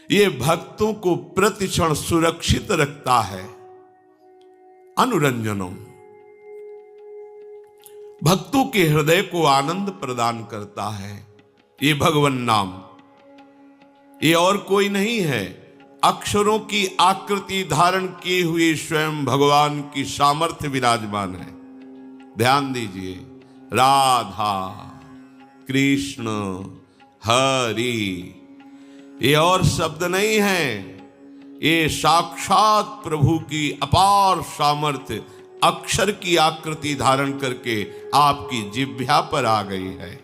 ये भक्तों को प्रतिक्षण सुरक्षित रखता है। अनुरंजनम, भक्तों के हृदय को आनंद प्रदान करता है। ये भगवन नाम, ये और कोई नहीं है। अक्षरों की आकृति धारण किए हुए स्वयं भगवान की सामर्थ्य विराजमान है। ध्यान दीजिए, राधा कृष्ण हरि, ये और शब्द नहीं है, ये साक्षात प्रभु की अपार सामर्थ्य अक्षर की आकृति धारण करके आपकी जिह्वा पर आ गई है।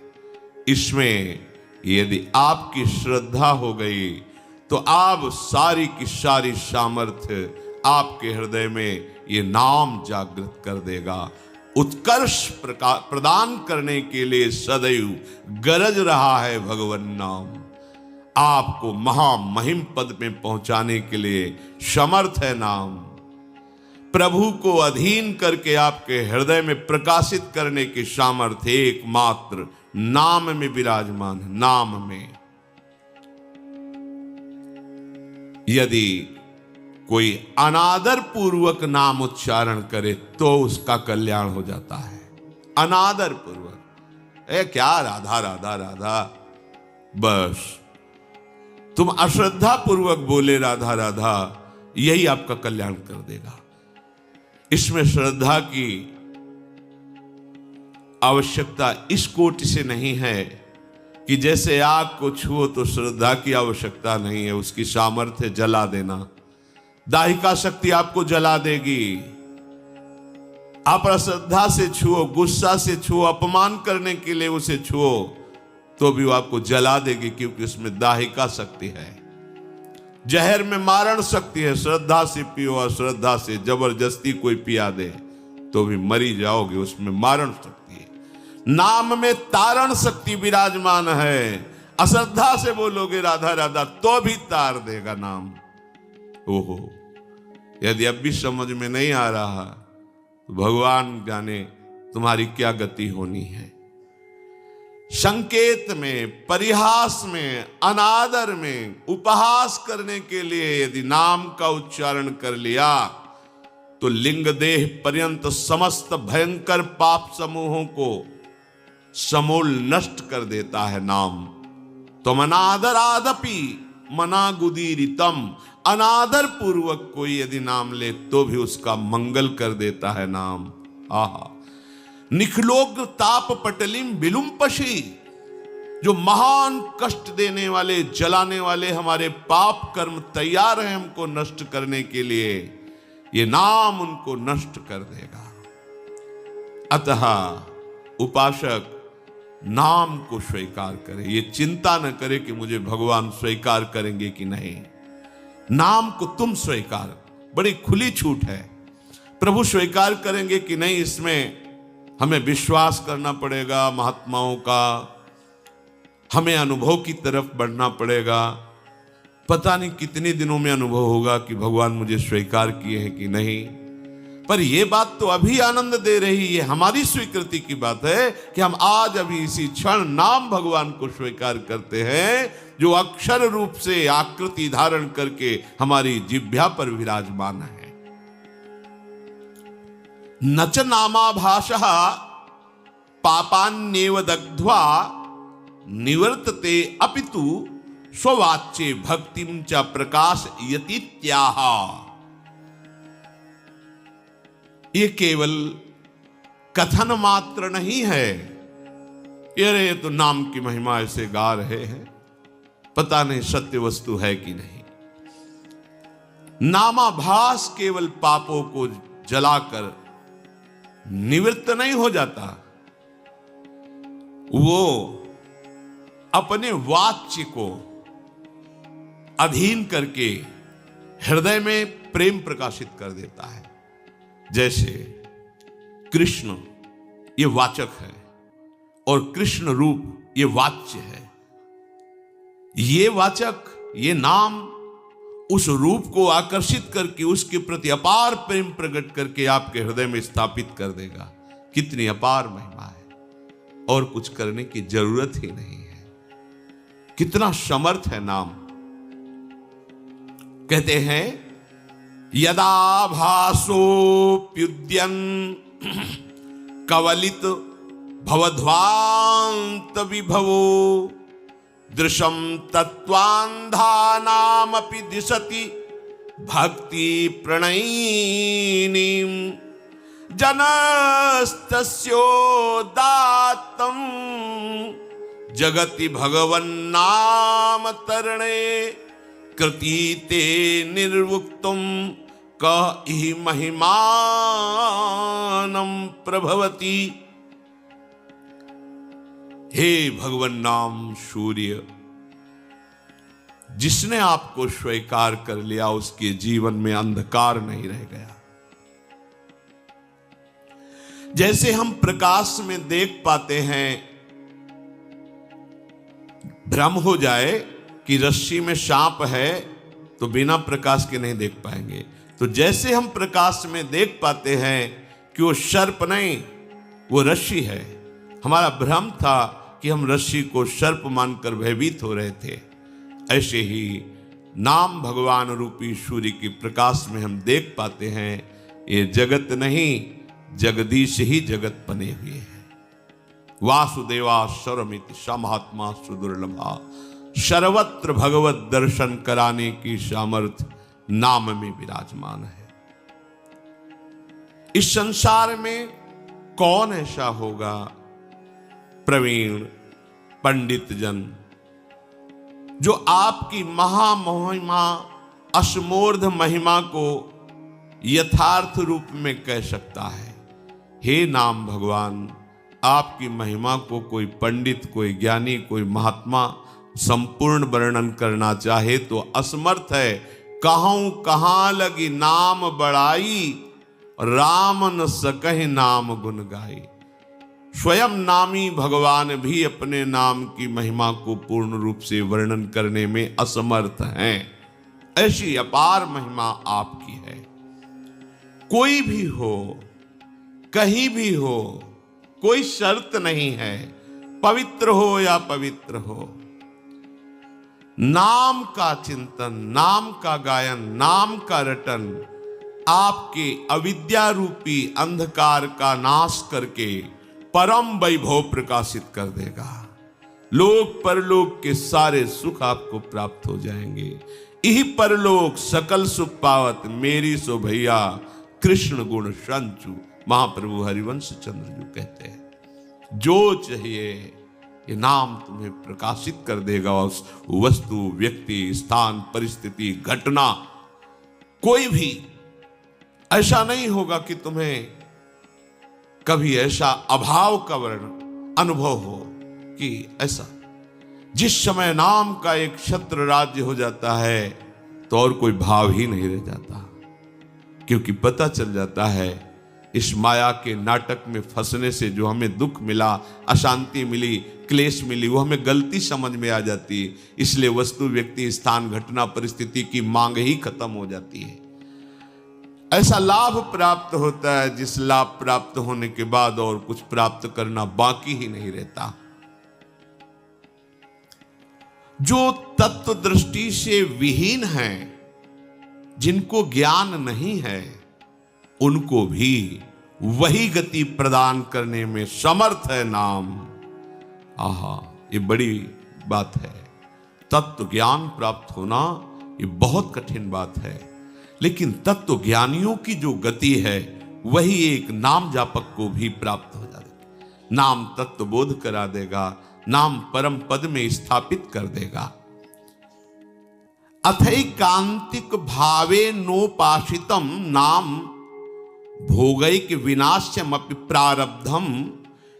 इसमें यदि आपकी श्रद्धा हो गई तो आप सारी की सारी सामर्थ्य आपके हृदय में ये नाम जागृत कर देगा। उत्कर्ष प्रदान करने के लिए सदैव गरज रहा है भगवन नाम। आपको महामहिम पद में पहुंचाने के लिए समर्थ है नाम। प्रभु को अधीन करके आपके हृदय में प्रकाशित करने की सामर्थ्य एकमात्र नाम में विराजमान है। नाम में यदि कोई अनादर पूर्वक नाम उच्चारण करे तो उसका कल्याण हो जाता है। अनादर पूर्वक, क्या राधा राधा राधा, बस तुम अश्रद्धा पूर्वक बोले राधा राधा, यही आपका कल्याण कर देगा। इसमें श्रद्धा की आवश्यकता इस कोटि से नहीं है कि जैसे आग को छुओ तो श्रद्धा की आवश्यकता नहीं है, उसकी सामर्थ्य जला देना। दाहिका शक्ति आपको जला देगी। आप अश्रद्धा से छुओ, गुस्सा से छुओ, अपमान करने के लिए उसे छुओ तो भी वो आपको जला देगी, क्योंकि उसमें दाहिका शक्ति है। जहर में मारण शक्ति है। श्रद्धा से पियो, अश्रद्धा से जबरदस्ती कोई पिया दे तो भी मरी जाओगे, उसमें मारण शक्ति है। नाम में तारण शक्ति विराजमान है। अश्रद्धा से बोलोगे राधा राधा तो भी तार देगा नाम। ओहो, यदि अब भी समझ में नहीं आ रहा तो भगवान जाने तुम्हारी क्या गति होनी है। संकेत में, परिहास में, अनादर में, उपहास करने के लिए यदि नाम का उच्चारण कर लिया तो लिंग देह पर्यंत समस्त भयंकर पाप समूहों को समूल नष्ट कर देता है नाम। तो अनादर आदपि मना गुदीरितम, अनादर पूर्वक कोई यदि नाम ले तो भी उसका मंगल कर देता है नाम। आहा, निखलोक ताप पटलिम विलुम्पशी, जो महान कष्ट देने वाले, जलाने वाले हमारे पाप कर्म तैयार हैं हमको नष्ट करने के लिए, ये नाम उनको नष्ट कर देगा। अतः उपासक नाम को स्वीकार करे, ये चिंता न करे कि मुझे भगवान स्वीकार करेंगे कि नहीं। नाम को तुम स्वीकार, बड़ी खुली छूट है। प्रभु स्वीकार करेंगे कि नहीं, इसमें हमें विश्वास करना पड़ेगा महात्माओं का, हमें अनुभव की तरफ बढ़ना पड़ेगा। पता नहीं कितने दिनों में अनुभव होगा कि भगवान मुझे स्वीकार किए हैं कि नहीं। पर यह बात तो अभी आनंद दे रही है, हमारी स्वीकृति की बात है कि हम आज अभी इसी क्षण नाम भगवान को स्वीकार करते हैं, जो अक्षर रूप से आकृति धारण करके हमारी जिह्वा पर विराजमान है। नच नामाभासः पापान्येव दग्ध्वा निवर्तते अपितु स्ववाच्ये भक्तिं च प्रकाशयतीत्याह। ये केवल कथन मात्र नहीं है। ये तो नाम की महिमा ऐसे गा रहे हैं, पता नहीं सत्य वस्तु है कि नहीं। नामाभास केवल पापों को जलाकर निवृत्त नहीं हो जाता, वो अपने वाच्य को अधीन करके हृदय में प्रेम प्रकाशित कर देता है। जैसे कृष्ण ये वाचक है और कृष्ण रूप ये वाच्य है। ये वाचक, ये नाम उस रूप को आकर्षित करके उसके प्रति अपार प्रेम प्रकट करके आपके हृदय में स्थापित कर देगा। कितनी अपार महिमा है, और कुछ करने की जरूरत ही नहीं है। कितना समर्थ है नाम। कहते हैं यदा भासोप्युद्यन कवलित भवध्वांत विभवो दृशम तत्त्वान्धानामपि दिशति भक्ति प्रणयिनीं जनस्तस्योदात्तं जगति भगवन्नाम तरणे कृतीते निर्वुक्तुम कह इहि महिमानं प्रभवति। हे भगवन नाम सूर्य, जिसने आपको स्वीकार कर लिया उसके जीवन में अंधकार नहीं रह गया। जैसे हम प्रकाश में देख पाते हैं, भ्रम हो जाए कि रस्सी में सांप है तो बिना प्रकाश के नहीं देख पाएंगे, तो जैसे हम प्रकाश में देख पाते हैं कि वो सर्प नहीं, वो रस्सी है। हमारा भ्रम था कि हम रस्सी को सर्प मानकर भयभीत हो रहे थे। ऐसे ही नाम भगवान रूपी सूर्य के प्रकाश में हम देख पाते हैं ये जगत नहीं, जगदीश ही जगत बने हुए हैं। वासुदेवा स्वरमिति समहात्मा सुदुर्लभा, सर्वत्र भगवत दर्शन कराने की सामर्थ्य नाम में विराजमान है। इस संसार में कौन ऐसा होगा प्रवीण पंडित जन जो आपकी महामहिमा असमोर्ध महिमा को यथार्थ रूप में कह सकता है। हे नाम भगवान, आपकी महिमा को कोई पंडित, कोई ज्ञानी, कोई महात्मा संपूर्ण वर्णन करना चाहे तो असमर्थ है। कहूं कहां लगी नाम बड़ाई, राम न सकहि नाम गुण गाई। स्वयं नामी भगवान भी अपने नाम की महिमा को पूर्ण रूप से वर्णन करने में असमर्थ हैं। ऐसी अपार महिमा आपकी है। कोई भी हो, कहीं भी हो, कोई शर्त नहीं है, पवित्र हो या पवित्र हो, नाम का चिंतन, नाम का गायन, नाम का रटन आपके अविद्या रूपी अंधकार का नाश करके परम वैभव प्रकाशित कर देगा। लोक परलोक के सारे सुख आपको प्राप्त हो जाएंगे। यही परलोक सकल सुख पावत मेरी सो भैया, कृष्ण गुण संचु महाप्रभु हरिवंश चंद्र जी कहते हैं। जो चाहिए ये नाम तुम्हें प्रकाशित कर देगा। उस वस्तु, व्यक्ति, स्थान, परिस्थिति, घटना, कोई भी ऐसा नहीं होगा कि तुम्हें कभी ऐसा अभाव का वर्ण अनुभव हो कि ऐसा। जिस समय नाम का एक छत्र राज्य हो जाता है तो और कोई भाव ही नहीं रह जाता, क्योंकि पता चल जाता है इस माया के नाटक में फंसने से जो हमें दुख मिला, अशांति मिली, क्लेश मिली, वो हमें गलती समझ में आ जाती है। इसलिए वस्तु, व्यक्ति, स्थान, घटना, परिस्थिति की मांग ही खत्म हो जाती है। ऐसा लाभ प्राप्त होता है जिस लाभ प्राप्त होने के बाद और कुछ प्राप्त करना बाकी ही नहीं रहता। जो तत्व दृष्टि से विहीन हैं, जिनको ज्ञान नहीं है, उनको भी वही गति प्रदान करने में समर्थ है नाम। आहा, ये बड़ी बात है। तत्व ज्ञान प्राप्त होना ये बहुत कठिन बात है, लेकिन तत्व ज्ञानियों की जो गति है वही एक नाम जापक को भी प्राप्त हो जाएगी। नाम तत्व बोध करा देगा, नाम परम पद में स्थापित कर देगा। अथैकांतिक भावे नोपासितम नाम भोगैक विनाश्यमपि प्रारब्धम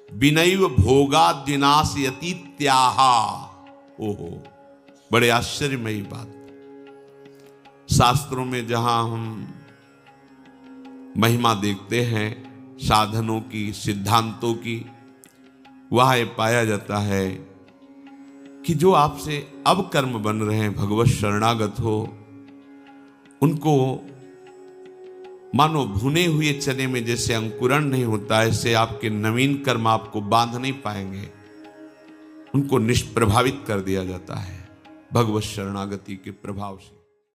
विनैव भोगाद्विनाशयतीत्याहा। ओहो, बड़े आश्चर्यमयी बात। शास्त्रों में जहां हम महिमा देखते हैं साधनों की, सिद्धांतों की, वहां यह पाया जाता है कि जो आपसे अब कर्म बन रहे हैं, भगवत शरणागत हो, उनको मानो भुने हुए चने में जैसे अंकुरण नहीं होता, ऐसे आपके नवीन कर्म आपको बांध नहीं पाएंगे। उनको निष्प्रभावित कर दिया जाता है भगवत शरणागति के प्रभाव से।